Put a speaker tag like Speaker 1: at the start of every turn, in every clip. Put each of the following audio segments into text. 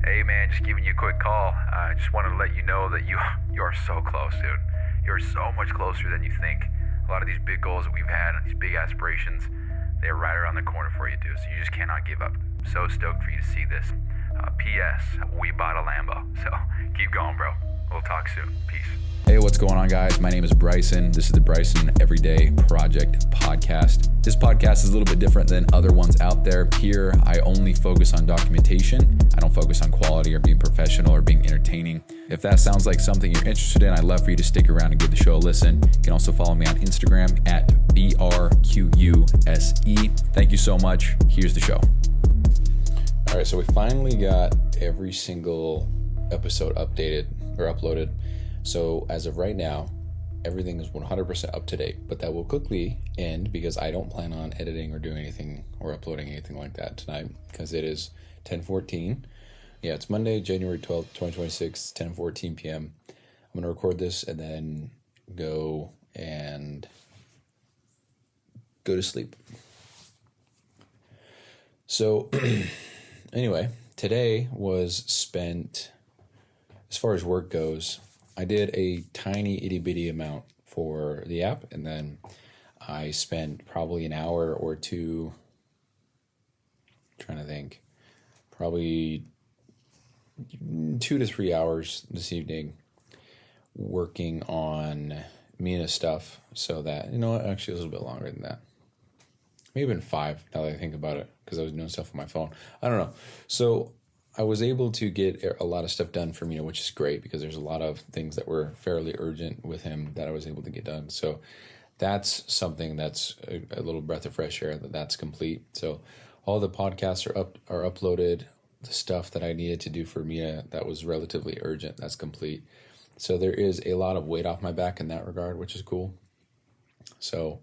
Speaker 1: Hey man, just giving you a quick call. I just wanted to let you know that you are so close, dude. You're so much closer than you think. A lot of these big goals that we've had and these big aspirations, they're right around the corner for you, dude. So you just cannot give up. So stoked for you to see this. P.S. We bought a Lambo. So keep going, bro. We'll talk soon. Peace.
Speaker 2: Hey, what's going on, guys? My name is Bryson. This is the Bryson Everyday Project Podcast. This podcast is a little bit different than other ones out there. Here, I only focus on documentation. I don't focus on quality or being professional or being entertaining. If that sounds like something you're interested in, I'd love for you to stick around and give the show a listen. You can also follow me on Instagram at BRQUSE. Thank you so much. Here's the show. All right, so we finally got every single episode updated or uploaded. So as of right now, everything is 100% up to date, but that will quickly end because I don't plan on editing or doing anything or uploading anything like that tonight because it is 10:14. Yeah, it's Monday, January 12th, 2026, 10:14 p.m. I'm going to record this and then go to sleep. So anyway, today was spent, as far as work goes, I did a tiny itty bitty amount for the app, and then I spent probably an hour or two, trying to think, probably 2 to 3 hours this evening working on Mina stuff, so that, actually it was a little bit longer than that. Maybe even 5 now that I think about it, because I was doing stuff on my phone. I don't know. So I was able to get a lot of stuff done for Mina, which is great because there's a lot of things that were fairly urgent with him that I was able to get done. So that's something that's a little breath of fresh air that's complete. So all the podcasts are uploaded. The stuff that I needed to do for Mina that was relatively urgent, that's complete. So there is a lot of weight off my back in that regard, which is cool. So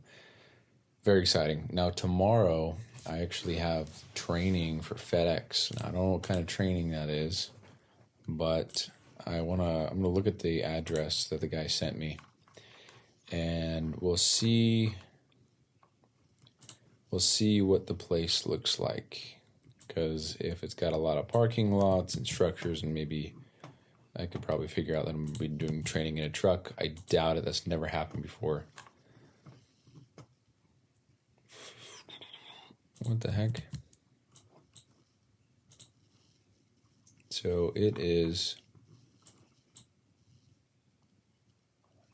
Speaker 2: very exciting. Now tomorrow, I actually have training for FedEx. Now, I don't know what kind of training that is, but I'm gonna look at the address that the guy sent me, and we'll see what the place looks like. Because if it's got a lot of parking lots and structures, and maybe I could probably figure out that I'm gonna be doing training in a truck. I doubt it. That's never happened before. What the heck? So it is.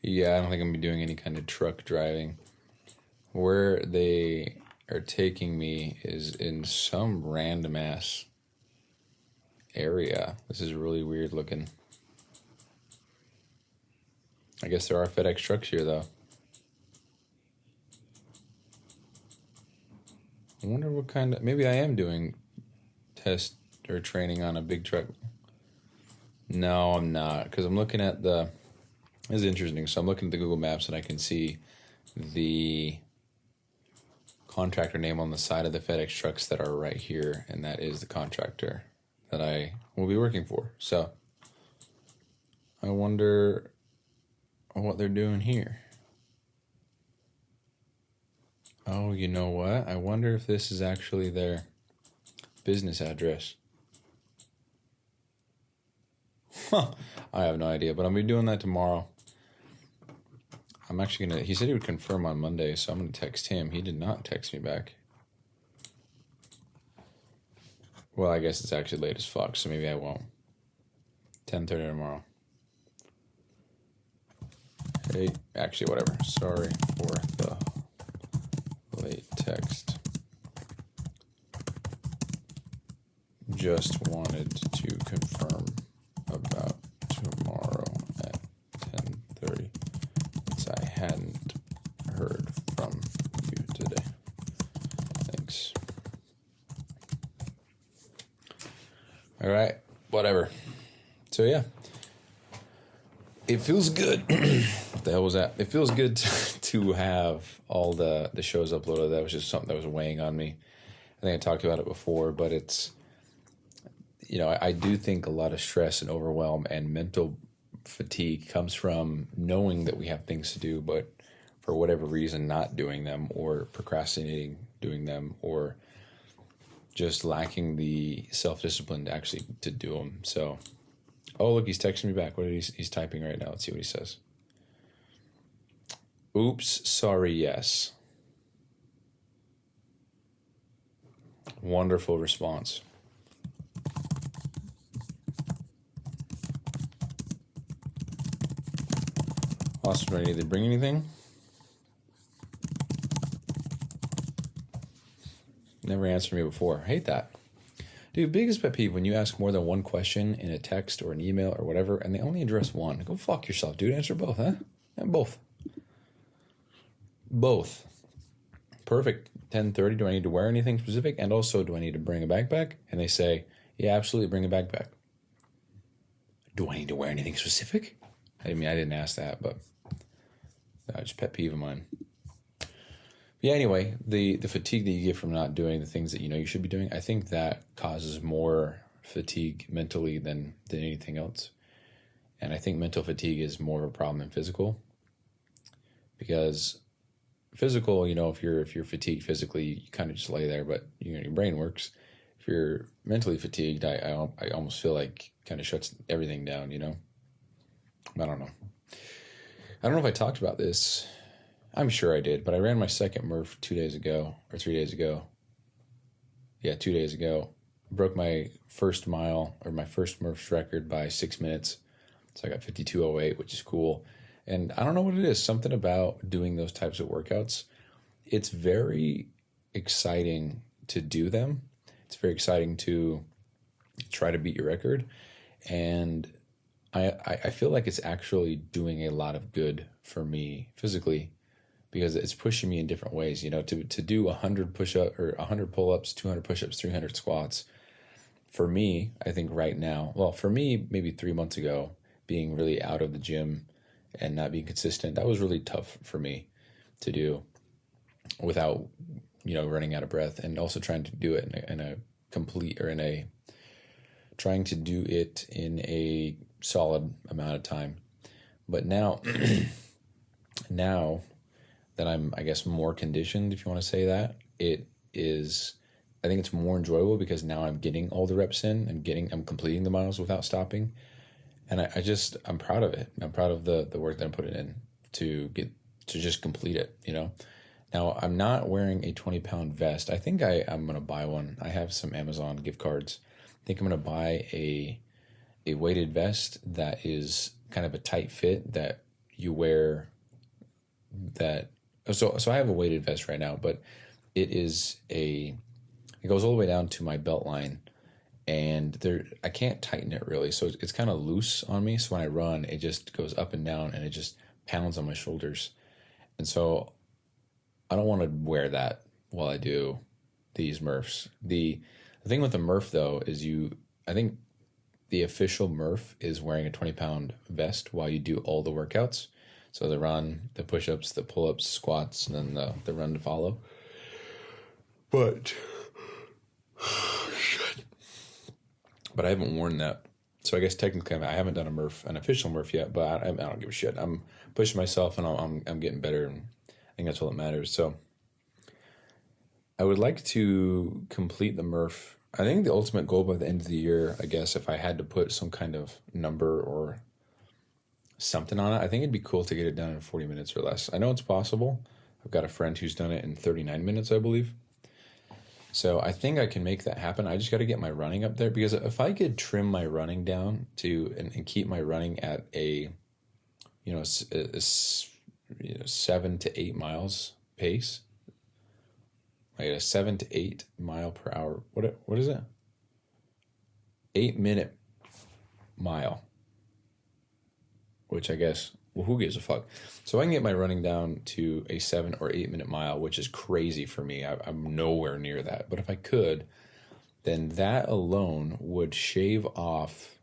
Speaker 2: Yeah, I don't think I'm gonna be doing any kind of truck driving. Where they are taking me is in some random ass area. This is really weird looking. I guess there are FedEx trucks here though. I wonder what kind of, maybe I am doing test or training on a big truck. No, I'm not, because I'm looking at this is interesting. So I'm looking at the Google Maps and I can see the contractor name on the side of the FedEx trucks that are right here, and that is the contractor that I will be working for. So I wonder what they're doing here. Oh, you know what? I wonder if this is actually their business address. Huh. I have no idea, but I'm going to be doing that tomorrow. I'm actually going to, he said he would confirm on Monday, so I'm going to text him. He did not text me back. Well, I guess it's actually late as fuck, so maybe I won't. 10:30 tomorrow. Hey, actually, whatever. Sorry for the late text. Just wanted to confirm about tomorrow at 10:30, since I hadn't heard from you today. Thanks. All right, whatever. So yeah, it feels good. What the hell was that? It feels good to have all the shows uploaded. That was just something that was weighing on me. I think I talked about it before, but it's, I do think a lot of stress and overwhelm and mental fatigue comes from knowing that we have things to do, but for whatever reason not doing them, or procrastinating doing them, or just lacking the self-discipline to actually to do them. So, oh, look, he's texting me back. What is he's typing right now? Let's see what he says. Oops, sorry, yes. Wonderful response. Awesome. Ready to bring anything? Never answered me before. Hate that. Dude, biggest pet peeve when you ask more than one question in a text or an email or whatever, and they only address one. Go fuck yourself, dude. Answer both, huh? And both. Both. Perfect. 10:30. Do I need to wear anything specific? And also, do I need to bring a backpack? And they say, yeah, absolutely, bring a backpack. Do I need to wear anything specific? I mean, I didn't ask that, but just pet peeve of mine. Yeah, anyway, the fatigue that you get from not doing the things that you know you should be doing, I think that causes more fatigue mentally than anything else. And I think mental fatigue is more of a problem than physical. Because physical, you know, if you're fatigued physically, you kind of just lay there, but you know, your brain works. If you're mentally fatigued, I almost feel like kind of shuts everything down, you know? I don't know. I don't know if I talked about this. I'm sure I did, but I ran my second Murph 2 days ago, or 3 days ago. Yeah, 2 days ago. Broke my first mile, or my first Murph's record by 6 minutes. So I got 52:08, which is cool. And I don't know what it is, something about doing those types of workouts. It's very exciting to do them. It's very exciting to try to beat your record. And I feel like it's actually doing a lot of good for me physically, because it's pushing me in different ways, you know, to do 100 push-up or 100 pull-ups, 200 push-ups, 300 squats. For me, I think right now, well, for me, maybe 3 months ago, being really out of the gym and not being consistent, that was really tough for me to do without, you know, running out of breath, and also trying to do it trying to do it in a solid amount of time. But now, now that I'm, I guess, more conditioned, if you want to say that, I think it's more enjoyable because now I'm getting all the reps in and I'm completing the miles without stopping. And I'm proud of it. I'm proud of the work that I'm putting in to just complete it, you know? Now, I'm not wearing a 20-pound vest. I think I'm going to buy one. I have some Amazon gift cards. I think I'm going to buy a weighted vest that is kind of a tight fit that you wear that. So I have a weighted vest right now, but it goes all the way down to my belt line, and I can't tighten it really. So it's kind of loose on me. So when I run, it just goes up and down and it just pounds on my shoulders. And so I don't want to wear that while I do these Murphs. The thing with the Murph though is I think the official Murph is wearing a 20-pound vest while you do all the workouts. So the run, the push-ups, the pull-ups, squats, and then the run to follow. But I haven't worn that. So I guess technically I haven't done an official Murph yet, but I don't give a shit. I'm pushing myself and I'm getting better, and I think that's all that matters. So I would like to complete the Murph. I think the ultimate goal by the end of the year, I guess, if I had to put some kind of number or something on it, I think it'd be cool to get it done in 40 minutes or less. I know it's possible. I've got a friend who's done it in 39 minutes, I believe. So I think I can make that happen. I just got to get my running up there, because if I could trim my running down and keep my running at a 7 to 8 miles pace, like a 7 to 8 mile per hour. What is it? 8-minute mile. Which I guess, well, who gives a fuck? So I can get my running down to a 7 or 8 minute mile, which is crazy for me. I'm nowhere near that. But if I could, then that alone would shave off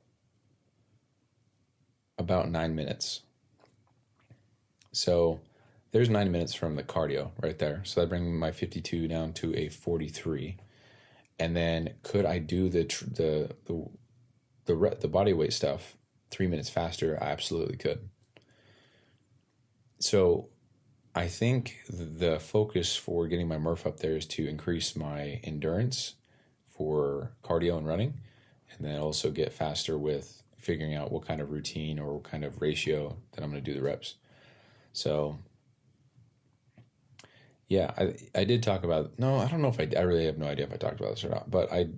Speaker 2: about 9 minutes. So there's 9 minutes from the cardio right there. So that brings my 52 down to a 43. And then could I do the body weight stuff 3 minutes faster? I absolutely could. So I think the focus for getting my Murph up there is to increase my endurance for cardio and running, and then also get faster with figuring out what kind of routine or what kind of ratio that I'm going to do the reps. So yeah, I did talk about, no, I don't know if I really have no idea if I talked about this or not, but I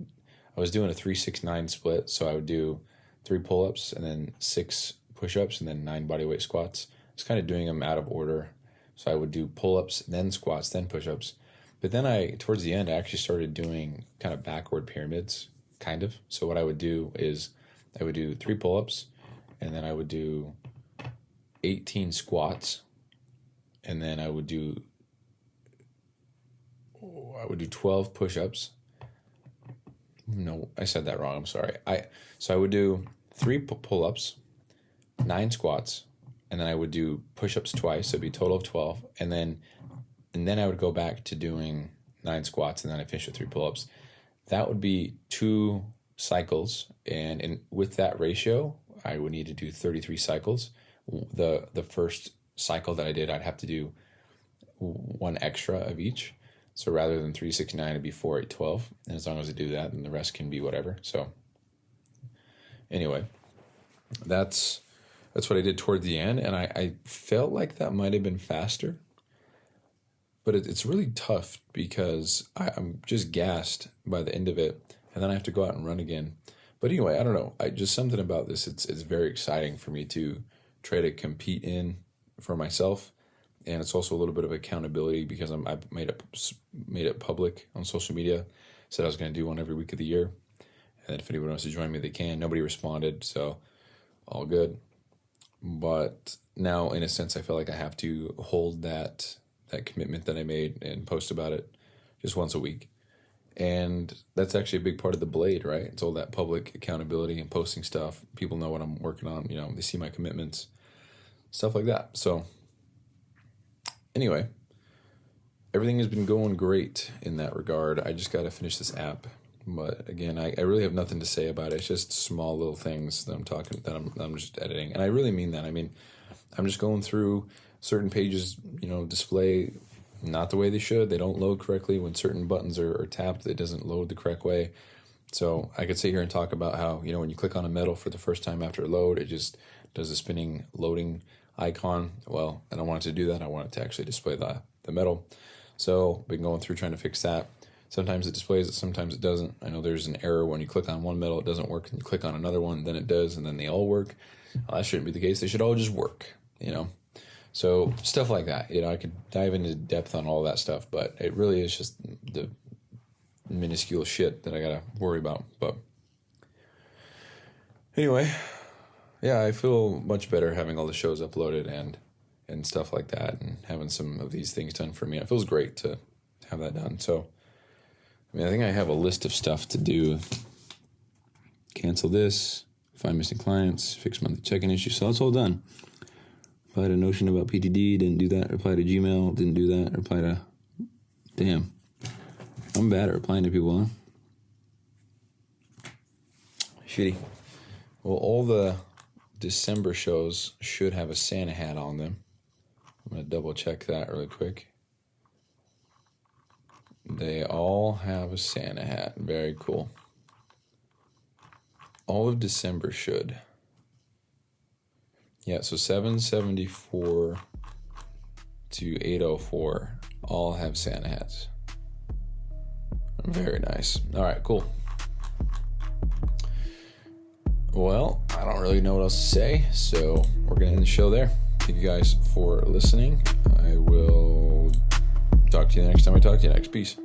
Speaker 2: was doing a 3-6-9 split. So I would do 3 pull-ups and then 6 push-ups and then 9 bodyweight squats. I was kind of doing them out of order. So I would do pull-ups, then squats, then push-ups. But then towards the end, I actually started doing kind of backward pyramids, kind of. So what I would do is I would do 3 pull-ups, and then I would do 18 squats, and then I would do 12 push-ups. No, I said that wrong. I'm sorry. So I would do 3 pull-ups, 9 squats, and then I would do push-ups twice. So it'd be a total of 12. And then I would go back to doing 9 squats, and then I finish with 3 pull-ups. That would be 2 cycles. And with that ratio, I would need to do 33 cycles. The first cycle that I did, I'd have to do 1 extra of each. So rather than 3, 6, 9, it'd be 4, 8, 12. And as long as I do that, then the rest can be whatever. So anyway, that's what I did toward the end. And I felt like that might have been faster. But it's really tough because I'm just gassed by the end of it. And then I have to go out and run again. But anyway, I don't know. Just something about this. It's very exciting for me to try to compete in for myself. And it's also a little bit of accountability because I've made it public on social media. Said I was going to do one every week of the year. And if anyone wants to join me, they can. Nobody responded, so all good. But now, in a sense, I feel like I have to hold that commitment that I made and post about it just once a week. And that's actually a big part of the Blade, right? It's all that public accountability and posting stuff. People know what I'm working on. They see my commitments, stuff like that. So anyway, everything has been going great in that regard. I just got to finish this app. But again, I really have nothing to say about it. It's just small little things that I'm just editing. And I really mean that. I mean, I'm just going through certain pages, display not the way they should. They don't load correctly. When certain buttons are tapped, it doesn't load the correct way. So I could sit here and talk about how, when you click on a metal for the first time after a load, it just does a spinning loading icon. Well, I don't want it to do that. I want it to actually display the metal. So been going through trying to fix that. Sometimes it displays it, sometimes it doesn't. I know there's an error when you click on one metal, it doesn't work, and you click on another one, then it does, and then they all work. Well, that shouldn't be the case. They should all just work, So stuff like that. I could dive into depth on all that stuff, but it really is just the minuscule shit that I gotta worry about. But anyway, yeah, I feel much better having all the shows uploaded and stuff like that, and having some of these things done for me. It feels great to have that done. So I think I have a list of stuff to do. Cancel this, find missing clients, fix monthly check-in issues. So that's all done. Reply to Notion about PTD, didn't do that. Reply to Gmail, didn't do that. Reply to... Damn. I'm bad at replying to people, huh? Shitty. Well, all the December shows should have a Santa hat on them. I'm going to double check that really quick. They all have a Santa hat. Very cool. All of December should. Yeah, so 774 to 804 all have Santa hats. Very nice. All right, cool. Well, I don't really know what else to say, so we're going to end the show there. Thank you guys for listening. I will talk to you the next time I talk to you next. Peace.